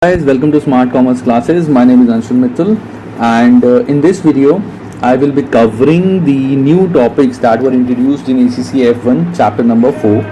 Guys, welcome to Smart Commerce Classes. My name is Anshul Mittal, and in this video I will be covering the new topics that were introduced in ACC F1 chapter number 4.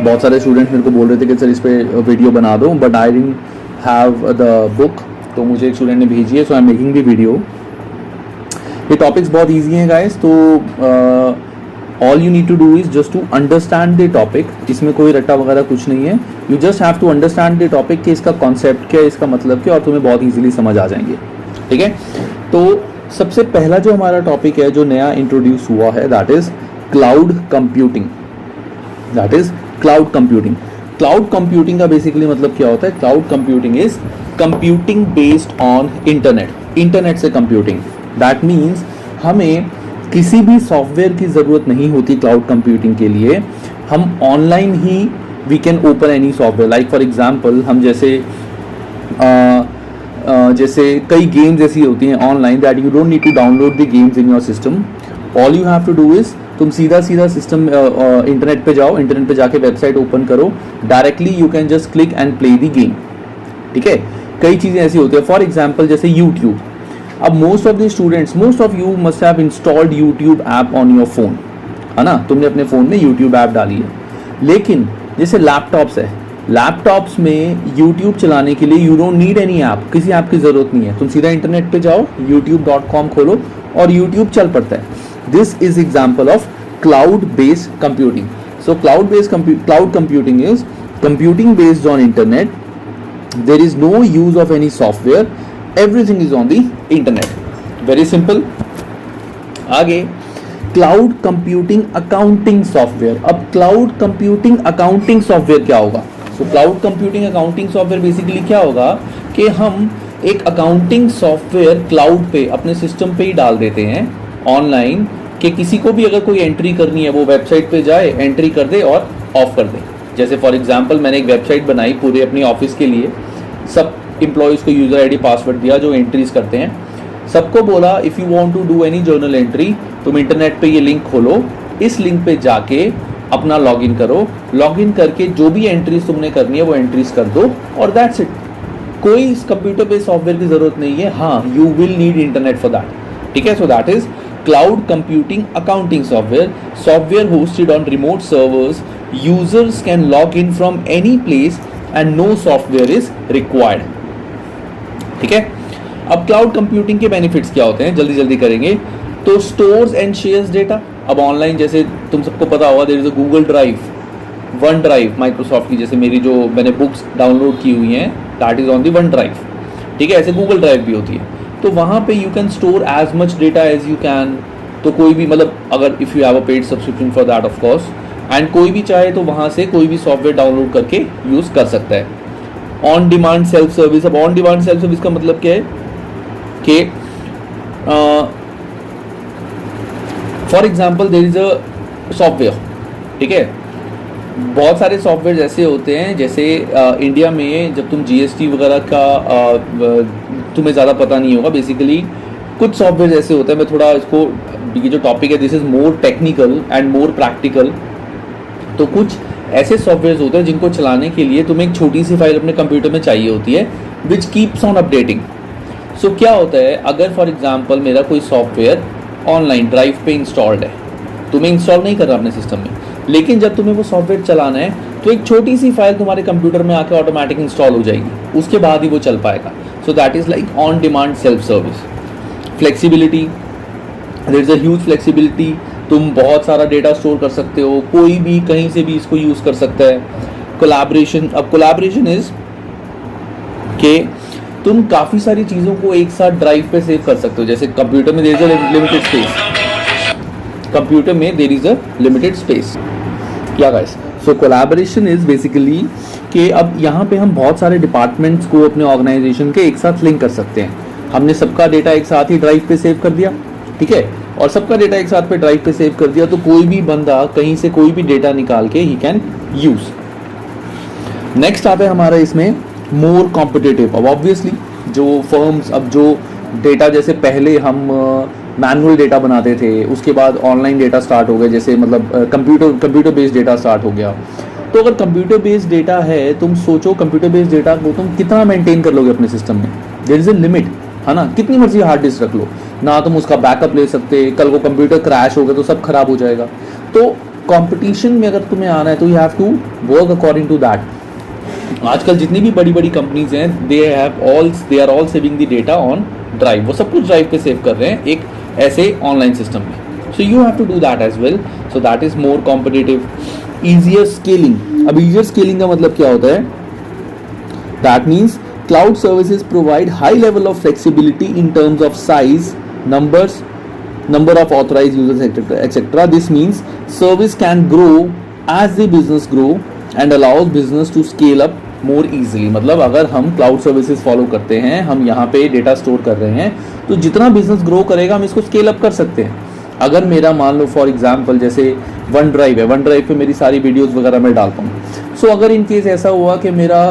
बहुत सारे students मेरे को बोल रहे थे कि sir इस पे वीडियो बना दो, but I didn't have the book, तो मुझे एक स्टूडेंट ने भेजी है, so I am making the video. ये टॉपिक्स बहुत ईजी हैं गाइस, तो all you need to do is just to understand the topic. इसमें कोई रट्टा वगैरह कुछ नहीं है. You just have to understand the topic कि इसका कॉन्सेप्ट क्या है, इसका मतलब क्या, और तुम्हें बहुत ईजिली समझ आ जाएंगे. ठीक है, तो सबसे पहला जो हमारा टॉपिक है जो नया इंट्रोड्यूस हुआ है, that is cloud computing. That is cloud computing. Cloud computing का बेसिकली मतलब क्या होता है? Cloud computing is computing based on internet. Internet से कंप्यूटिंग. दैट मीन्स हमें किसी भी सॉफ्टवेयर की ज़रूरत नहीं होती क्लाउड कंप्यूटिंग के लिए. हम ऑनलाइन ही we can open any software. Like for example हम जैसे कई गेम्स ऐसी होती हैं online that you don't need to download the games in your system. All you have to do is तुम सीधा सिस्टम इंटरनेट पे जाओ, इंटरनेट पे जाके वेबसाइट ओपन करो, directly you can just click and play the game. ठीक है, कई चीज़ें ऐसी होती है. फॉर एग्जाम्पल जैसे यूट्यूब. अब most of you must have installed YouTube app on your phone, है ना? तुमने अपने फ़ोन में यूट्यूब ऐप डाली है. लेकिन जैसे लैपटॉप्स है, लैपटॉप्स में यूट्यूब चलाने के लिए you don't need any app. किसी ऐप की ज़रूरत नहीं है. तुम सीधा इंटरनेट पे जाओ, youtube.com खोलो और यूट्यूब चल पड़ता है. This is example of cloud based computing. So cloud computing is computing based on internet. There is no use of any software. Everything is on the internet. Very simple. आगे cloud computing accounting software. अब cloud computing accounting software क्या होगा? So cloud computing accounting software basically क्या होगा कि हम एक accounting software cloud पे अपने सिस्टम पे ही डाल देते हैं ऑनलाइन, कि किसी को भी अगर कोई एंट्री करनी है वो वेबसाइट पे जाए, एंट्री कर दे और ऑफ कर दे. जैसे फॉर एग्जांपल मैंने एक वेबसाइट बनाई पूरे अपने ऑफिस के लिए. सब एम्प्लॉयज़ को यूज़र आईडी पासवर्ड दिया जो एंट्रीज करते हैं. सबको बोला if you want to do any journal entry, तुम इंटरनेट पे ये लिंक खोलो, इस लिंक पे जाके अपना लॉगिन करो. लॉगिन करके जो भी एंट्रीज तुमने करनी है वो एंट्रीज कर दो और दैट्स इट. कोई इस कंप्यूटर पे सॉफ्टवेयर की ज़रूरत नहीं है. हाँ, you will need internet for that. ठीक है, so that is cloud computing accounting software hosted on remote servers. Users can log in from any place and no software is required. ठीक है, अब क्लाउड कंप्यूटिंग के benefits क्या होते हैं जल्दी करेंगे. तो स्टोर्स एंड शेयर्स डेटा. अब ऑनलाइन जैसे तुम सबको पता होगा there is a Google drive, one drive Microsoft की, जैसे मेरी जो मैंने बुक्स डाउनलोड की हुई हैं that is on the one drive. ठीक है, ऐसे गूगल ड्राइव भी होती है. तो वहाँ पे you can store as much data as you can. तो कोई भी मतलब अगर if you have a paid subscription for that of course, and कोई भी चाहे तो वहाँ से कोई भी सॉफ्टवेयर डाउनलोड करके यूज़ कर सकता है. On demand self service. अब ऑन डिमांड सेल्फ सर्विस का मतलब क्या है कि for example there is a software. ठीक है, बहुत सारे सॉफ्टवेयर ऐसे होते हैं, जैसे इंडिया में जब तुम जीएसटी वगैरह का तुम्हें ज़्यादा पता नहीं होगा. बेसिकली कुछ सॉफ्टवेयर ऐसे होते हैं, मैं थोड़ा इसको, ये जो टॉपिक है this is more technical and more practical. तो कुछ ऐसे सॉफ्टवेयर होते हैं जिनको चलाने के लिए तुम्हें एक छोटी सी फाइल अपने कंप्यूटर में चाहिए होती है, विच कीप्स ऑन अपडेटिंग. सो क्या होता है, अगर फॉर एग्जांपल मेरा कोई सॉफ्टवेयर ऑनलाइन ड्राइव पे इंस्टॉल्ड है, तुम्हें इंस्टॉल नहीं कर रहा अपने सिस्टम में, लेकिन जब तुम्हें वो सॉफ्टवेयर चलाना है तो एक छोटी सी फाइल तुम्हारे कंप्यूटर में आकर ऑटोमेटिक इंस्टॉल हो जाएगी, उसके बाद ही वो चल पाएगा. So that is like on demand self service. Flexibility, there is a huge flexibility. तुम बहुत सारा डेटा स्टोर कर सकते हो, कोई भी कहीं से भी इसको यूज़ कर सकता है. कोलैबोरेशन. अब कोलैबोरेशन इज कि तुम काफ़ी सारी चीज़ों को एक साथ ड्राइव पे सेव कर सकते हो. जैसे कंप्यूटर में there is a limited space. Computer में there is a limited space. क्या guys? So collaboration is basically कि अब यहाँ पे हम बहुत सारे डिपार्टमेंट्स को अपने ऑर्गेनाइजेशन के एक साथ लिंक कर सकते हैं. हमने सबका डेटा एक साथ ही ड्राइव पे सेव कर दिया. ठीक है, और सबका डेटा एक साथ पे ड्राइव पे सेव कर दिया, तो कोई भी बंदा कहीं से कोई भी डेटा निकाल के ही कैन यूज. नेक्स्ट आता है हमारा इसमें मोर कॉम्पिटिटिव. अब ऑब्वियसली जो फर्म्स, अब जो डेटा जैसे पहले हम मैनुअल डेटा बनाते थे, उसके बाद ऑनलाइन डेटा स्टार्ट हो गया, जैसे मतलब कंप्यूटर बेस्ड डेटा स्टार्ट हो गया. तो अगर कंप्यूटर बेस्ड डेटा है, तुम सोचो कंप्यूटर बेस्ड डेटा को तुम कितना मेंटेन कर लोगे अपने सिस्टम में, देयर इज अ लिमिट, है ना। कितनी मर्जी हार्ड डिस्क रख लो ना, तुम उसका बैकअप ले सकते, कल को कंप्यूटर क्रैश हो गया तो सब खराब हो जाएगा। तो कंपटीशन में अगर तुम्हें आना है तो you have to work according to that. आजकल जितनी भी बड़ी बड़ी कंपनीज हैं, they are all saving the data on drive, वो सब कुछ ड्राइव पे सेव कर रहे हैं एक ऐसे ऑनलाइन सिस्टम में। So you have to do that as well, so that is more competitive. Easier scaling, अब ईजियर स्केलिंग का मतलब क्या होता है, that means cloud services provide high level of flexibility in terms of size, number of authorized users, etc. This means service can grow as the business grow and allows business to scale up more easily। मतलब अगर हम cloud services follow करते हैं, हम यहाँ पे data store कर रहे हैं, तो जितना बिजनेस ग्रो करेगा हम इसको स्केल अप कर सकते हैं। अगर मेरा मान लो फॉर एग्जांपल जैसे वन ड्राइव है, वन ड्राइव पे मेरी सारी वीडियोस वगैरह मैं डालता हूँ। सो अगर इन केस ऐसा हुआ कि मेरा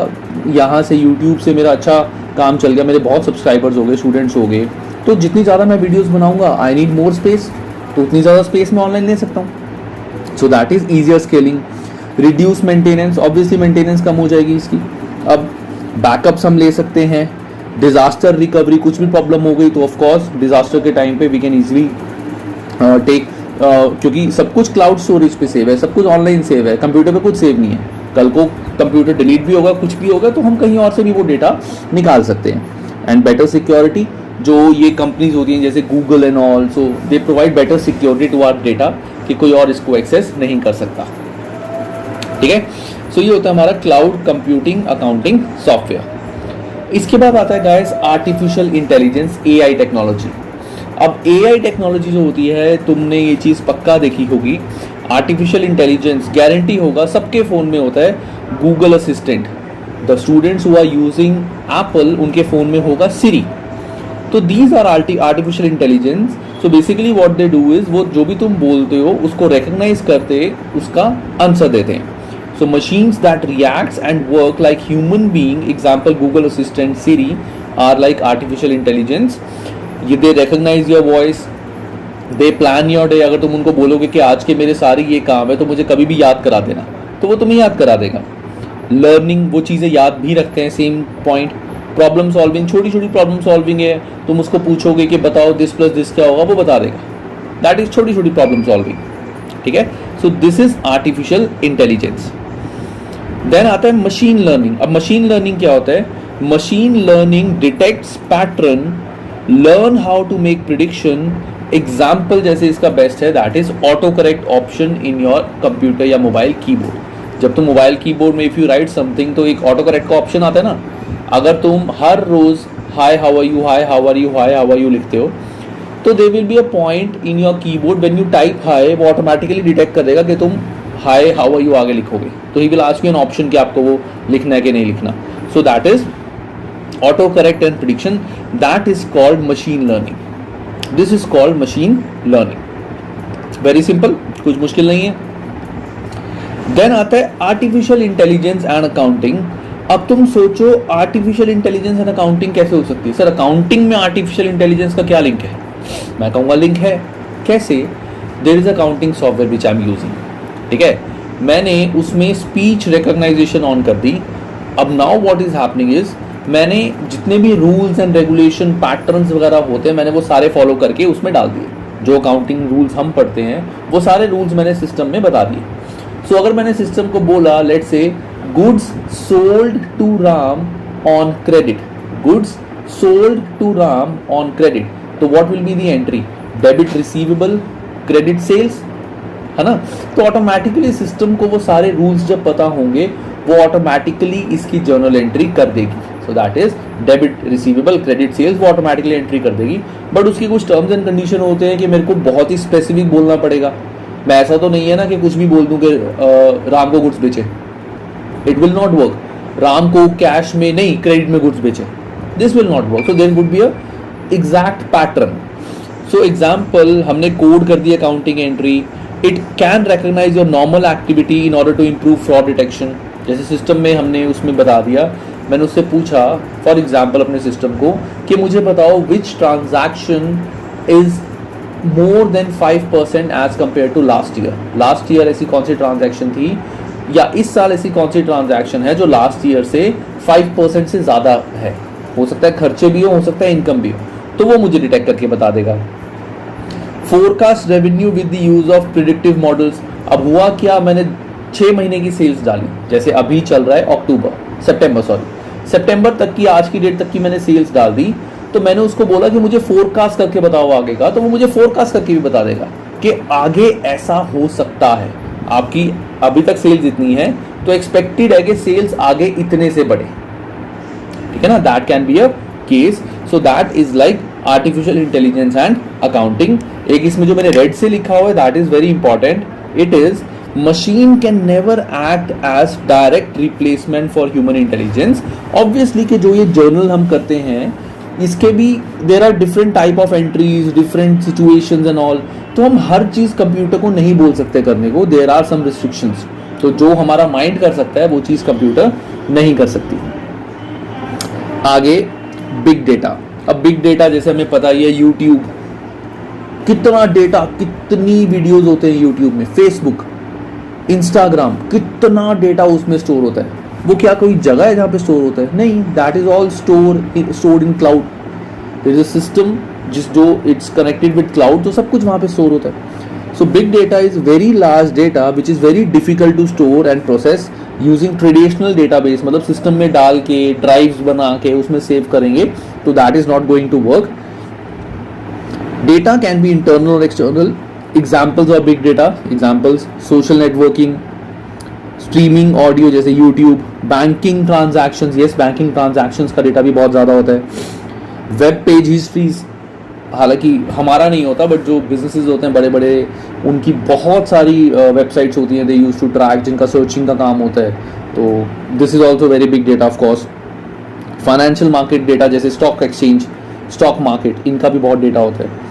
यहाँ से यूट्यूब से मेरा अच्छा काम चल गया, मेरे बहुत सब्सक्राइबर्स हो गए, स्टूडेंट्स हो गए, तो जितनी ज़्यादा मैं वीडियोस बनाऊंगा आई नीड मोर स्पेस, तो उतनी ज़्यादा स्पेस मैं ऑनलाइन ले सकता हूँ। So that is easier scaling. Reduce maintenance, obviously maintenance कम हो जाएगी इसकी। अब बैकअप्स हम ले सकते हैं, डिज़ास्टर रिकवरी, कुछ भी प्रॉब्लम हो गई तो ऑफकोर्स डिज़ास्टर के टाइम पे वी कैन ईजिली टेक, क्योंकि सब कुछ क्लाउड स्टोरेज पे सेव है, सब कुछ ऑनलाइन सेव है, कंप्यूटर पे कुछ सेव नहीं है। कल को कंप्यूटर डिलीट भी होगा, कुछ भी होगा, तो हम कहीं और से भी वो डेटा निकाल सकते हैं। एंड बेटर सिक्योरिटी, जो ये कंपनीज होती हैं जैसे Google and all, so they provide better security to our data कि कोई और इसको एक्सेस नहीं कर सकता। ठीक है, सो ये होता है हमारा क्लाउड कंप्यूटिंग अकाउंटिंग सॉफ्टवेयर। इसके बाद आता है guys artificial intelligence, AI technology. अब एआई टेक्नोलॉजी जो होती है, तुमने ये चीज़ पक्का देखी होगी, आर्टिफिशियल इंटेलिजेंस गारंटी होगा सबके फ़ोन में होता है Google assistant. The students who are using Apple, उनके फ़ोन में होगा सिरी। तो these are artificial intelligence. So basically what they do is, वो जो भी तुम बोलते हो उसको रिकग्नाइज करते, उसका आंसर देते हैं। So machines that reacts and work like human being, example Google assistant, Siri or like artificial intelligence. ये they recognise your voice, they plan your day. अगर तुम उनको बोलोगे कि आज के मेरे सारे ये काम है तो मुझे कभी भी याद करा देना, तो वो तुम्हें याद करा देगा। लर्निंग, वो चीज़ें याद भी रखते हैं, सेम पॉइंट। प्रॉब्लम सॉल्विंग, छोटी छोटी प्रॉब्लम सॉल्विंग है, तुम उसको पूछोगे कि बताओ दिस प्लस दिस क्या होगा, वो बता देगा। दैट इज छोटी छोटी प्रॉब्लम सॉल्विंग। ठीक है, so this is artificial intelligence. Then आता है मशीन लर्निंग। अब मशीन लर्निंग क्या होता है? Machine learning detects pattern, learn how to make prediction. Example जैसे इसका बेस्ट है, that is auto correct option in your computer या मोबाइल कीबोर्ड। जब तुम मोबाइल कीबोर्ड में इफ यू राइट समथिंग तो एक ऑटो करेक्ट का ऑप्शन आता है ना। अगर तुम हर रोज hi how are you, hi how are you, hi how are you लिखते हो, तो there will be a point in your keyboard when you type hi, वो ऑटोमेटिकली डिटेक्ट कर देगा कि तुम हाय हाउ आर यू आगे लिखोगे, तो he will ask you an option कि आपको वो लिखना है कि नहीं लिखना। सो that is auto correct and prediction, that is called machine learning. This is called machine learning. Very simple, कुछ मुश्किल नहीं है। देन आता है आर्टिफिशियल इंटेलिजेंस एंड अकाउंटिंग। अब तुम सोचो आर्टिफिशियल इंटेलिजेंस एंड अकाउंटिंग कैसे हो सकती है? सर अकाउंटिंग में आर्टिफिशियल इंटेलिजेंस का क्या लिंक है? मैं कहूँगा लिंक है। कैसे? There is accounting software which I am using, ठीक है, मैंने उसमें स्पीच रिकॉग्नाइजेशन ऑन कर दी। अब now what is happening is, मैंने जितने भी रूल्स एंड रेगुलेशन पैटर्न्स वगैरह होते हैं, मैंने वो सारे फॉलो करके उसमें डाल दिए। जो अकाउंटिंग रूल्स हम पढ़ते हैं वो सारे रूल्स मैंने सिस्टम में बता दिए। सो अगर मैंने सिस्टम को बोला let's say goods sold to Ram on credit, goods sold to Ram on credit, तो what will be the entry? Debit receivable, credit sales, है ना। तो ऑटोमेटिकली सिस्टम को वो सारे रूल्स जब पता होंगे वो ऑटोमेटिकली इसकी जर्नल एंट्री कर देगी। So that is debit receivable, credit sales, वो ऑटोमेटिकली एंट्री कर देगी। बट उसकी कुछ टर्म्स एंड कंडीशन होते हैं कि मेरे को बहुत ही स्पेसिफिक बोलना पड़ेगा। मैं ऐसा तो नहीं है ना कि कुछ भी बोल दूं कि राम को गुड्स बेचे, it will not work. Ram को कैश में नहीं क्रेडिट में गुड्स बेचे, this will not work. So there would be a exact pattern. So example, हमने कोड कर दिया accounting entry, it can recognise your normal activity in order to improve fraud detection. जैसे system में हमने उसमें बता दिया, मैंने उससे पूछा फॉर एग्जाम्पल अपने सिस्टम को कि मुझे बताओ which transaction is more than 5% as compared to last year. Last year ऐसी कौन सी ट्रांजैक्शन थी या इस साल ऐसी कौन सी ट्रांजैक्शन है जो लास्ट ईयर से 5% से ज़्यादा है। हो सकता है खर्चे भी हो सकता है इनकम भी हो, तो वो मुझे डिटेक्ट करके बता देगा। Forecast revenue with the use of predictive models. अब हुआ क्या, मैंने 6 महीने की सेल्स डाली, जैसे अभी चल रहा है सितंबर तक की, आज की डेट तक की मैंने सेल्स डाल दी, तो मैंने उसको बोला कि मुझे फोरकास्ट करके बताओ आगे का, तो वो मुझे फोरकास्ट करके भी बता देगा कि आगे ऐसा हो सकता है। आपकी अभी तक सेल्स इतनी है तो एक्सपेक्टेड है कि सेल्स आगे इतने से बढ़े, ठीक है ना। That can be a case, so that is like artificial intelligence and accounting. एक इसमें जो मैंने रेड से लिखा हुआ है that is very important, it is machine can never act as direct replacement for human intelligence. Obviously कि जो ये जर्नल हम करते हैं इसके भी there are different type of entries, different situations and all, तो हम हर चीज़ कंप्यूटर को नहीं बोल सकते करने को, देयर आर सम रिस्ट्रिक्शंस। तो जो हमारा माइंड कर सकता है वो चीज़ कंप्यूटर नहीं कर सकती। आगे बिग डेटा। अब बिग डेटा जैसे हमें पता ही है, यूट्यूब, कितना डेटा, कितनी वीडियोस होते हैं यूट्यूब में, फेसबुक, इंस्टाग्राम, कितना डेटा उसमें स्टोर होता है। वो क्या कोई जगह है जहाँ पे स्टोर होता है? नहीं, that is all stored in cloud. There is a system जो इट्स कनेक्टेड विद क्लाउड, तो सब कुछ वहाँ पे स्टोर होता है। So big data is very large data which is very difficult to store and process using traditional database, मतलब system में डाल के ड्राइव्स बना के उसमें सेव करेंगे, तो that is not going to work. Data can be internal और external. Examples of big data, examples social networking, streaming audio जैसे YouTube, banking transactions, yes banking transactions का डेटा भी बहुत ज़्यादा होता है। वेब पेज हिस्ट्रीज, हालांकि हमारा नहीं होता बट जो बिजनेसेस होते हैं बड़े बड़े, उनकी बहुत सारी वेबसाइट्स होती हैं, दे यूज टू ट्रैक, जिनका सर्चिंग का काम होता है, तो this is also very big data of course. Financial market data जैसे स्टॉक एक्सचेंज, स्टॉक मार्केट, इनका भी बहुत डेटा होता है।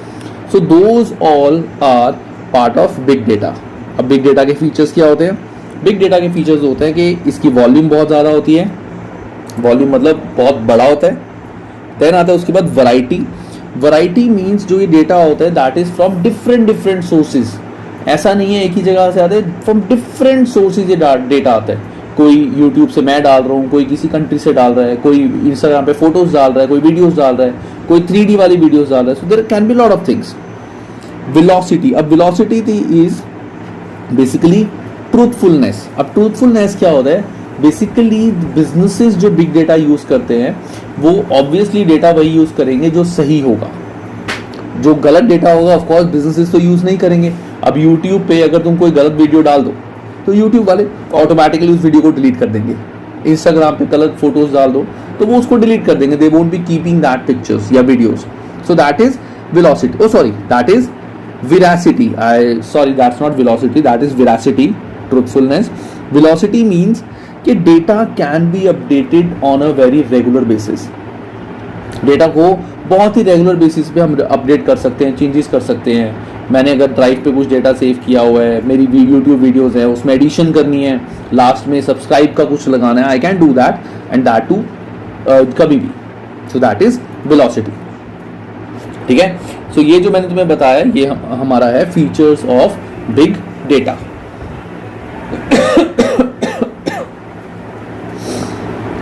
So those all are part of big data. अब बिग डेटा के फीचर्स क्या होते हैं? बिग डेटा के फीचर्स होते हैं कि इसकी वॉल्यूम बहुत ज़्यादा होती है, वॉल्यूम मतलब बहुत बड़ा होता है। देन आता है उसके बाद वैरायटी। वैरायटी मीन्स जो ये डेटा होता है that is from different sources. ऐसा नहीं है एक ही जगह से आते हैं, फ्रॉम डिफरेंट सोर्सेज ये डेटा आता है। कोई यूट्यूब से मैं डाल रहा हूँ, कोई किसी कंट्री से डाल रहा है, कोई इंस्टाग्राम पे फोटोज डाल रहा है, कोई वीडियोस डाल रहा है, कोई 3D वाली वीडियोस डाल रहा है। So there can be lot of things. Velocity, अब वेलोसिटी इज बेसिकली ट्रूथफुलनेस। अब ट्रूथफुलनेस क्या होता है? बेसिकली बिजनेसेस जो बिग डेटा यूज करते हैं वो ऑब्वियसली डेटा वही यूज करेंगे जो सही होगा। जो गलत डेटा होगा ऑफ कोर्स बिजनेसेस तो यूज नहीं करेंगे। अब यूट्यूब पे अगर तुम कोई गलत वीडियो डाल दो तो यूट्यूब वाले ऑटोमेटिकली उस वीडियो को डिलीट कर देंगे। इंस्टाग्राम पे गलत फोटोज डाल दो तो वो उसको डिलीट कर देंगे, they won't be keeping that pictures या videos. So that is velocity, that is veracity. Sorry, that's not velocity, that is veracity, truthfulness. Velocity means कि data can be updated on a very regular basis. Data को बहुत ही regular basis पे हम update कर सकते हैं, changes कर सकते हैं। मैंने अगर ड्राइव पे कुछ डेटा सेव किया हुआ है, मेरी यूट्यूब वीडियोस है, उसमें एडिशन करनी है, लास्ट में सब्सक्राइब का कुछ लगाना है, I can do that and that too कभी भी। सो दैट इज वेलोसिटी, ठीक है। सो ये जो मैंने तुम्हें बताया ये हमारा है फीचर्स ऑफ बिग डेटा।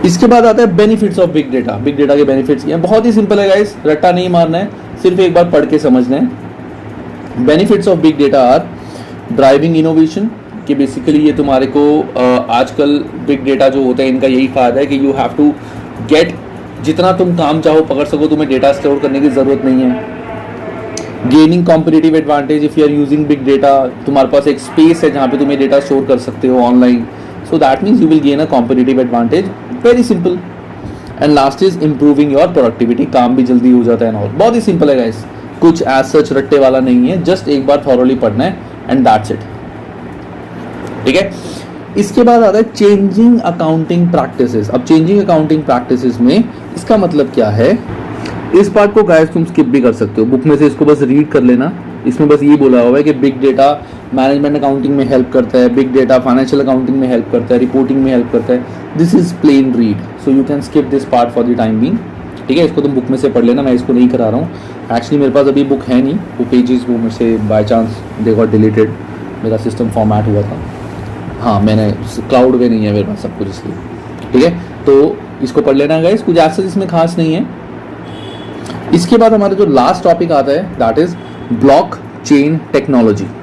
इसके बाद आता है benefits of big data. Big data के बेनिफिट्स क्या हैं? बहुत ही सिंपल है गाइस, रट्टा नहीं मारना है, सिर्फ एक बार पढ़ के समझना है। Benefits of big data are driving innovation, कि बेसिकली ये तुम्हारे को आजकल बिग डेटा जो होता है इनका यही फायदा है कि यू हैव टू गेट, जितना तुम काम चाहो पकड़ सको, तुम्हें डेटा स्टोर करने की ज़रूरत नहीं है। Gaining competitive advantage if you are using big data, तुम्हारे पास एक स्पेस है जहाँ पे तुम्हें डेटा स्टोर कर सकते हो online, so that means you will gain a competitive advantage, very simple. And last is improving your productivity, काम भी जल्दी हो जाता है और बहुत ही सिंपल है गाइस, कुछ एज सच रट्टे वाला नहीं है, जस्ट एक बार थॉरोली पढ़ना है एंड दैट्स इट, ठीक है। इसके बाद आता है चेंजिंग अकाउंटिंग प्रैक्टिसेस। अब चेंजिंग अकाउंटिंग प्रैक्टिसेस में इसका मतलब क्या है? इस पार्ट को गाइस तुम स्किप भी कर सकते हो, बुक में से इसको बस रीड कर लेना। इसमें बस ये बोला हुआ है कि बिग डेटा मैनेजमेंट अकाउंटिंग में हेल्प करता है, बिग डेटा फाइनेंशियल अकाउंटिंग में हेल्प करता है, रिपोर्टिंग में हेल्प करता है। This is plain read, so you can skip this part for the time being, ठीक है। इसको तुम बुक में से पढ़ लेना, मैं इसको नहीं करा रहा हूँ। एक्चुअली मेरे पास अभी बुक है नहीं, वो पेजेस वो मेरे से by chance they got deleted, मेरा सिस्टम फॉर्मेट हुआ था। हाँ मैंने क्लाउड पे नहीं है मेरे पास सब कुछ इसलिए, ठीक है। तो इसको पढ़ लेना गाइस, कुछ ऐसा इसमें खास नहीं है। इसके बाद हमारा जो लास्ट टॉपिक आता है that is block chain technology.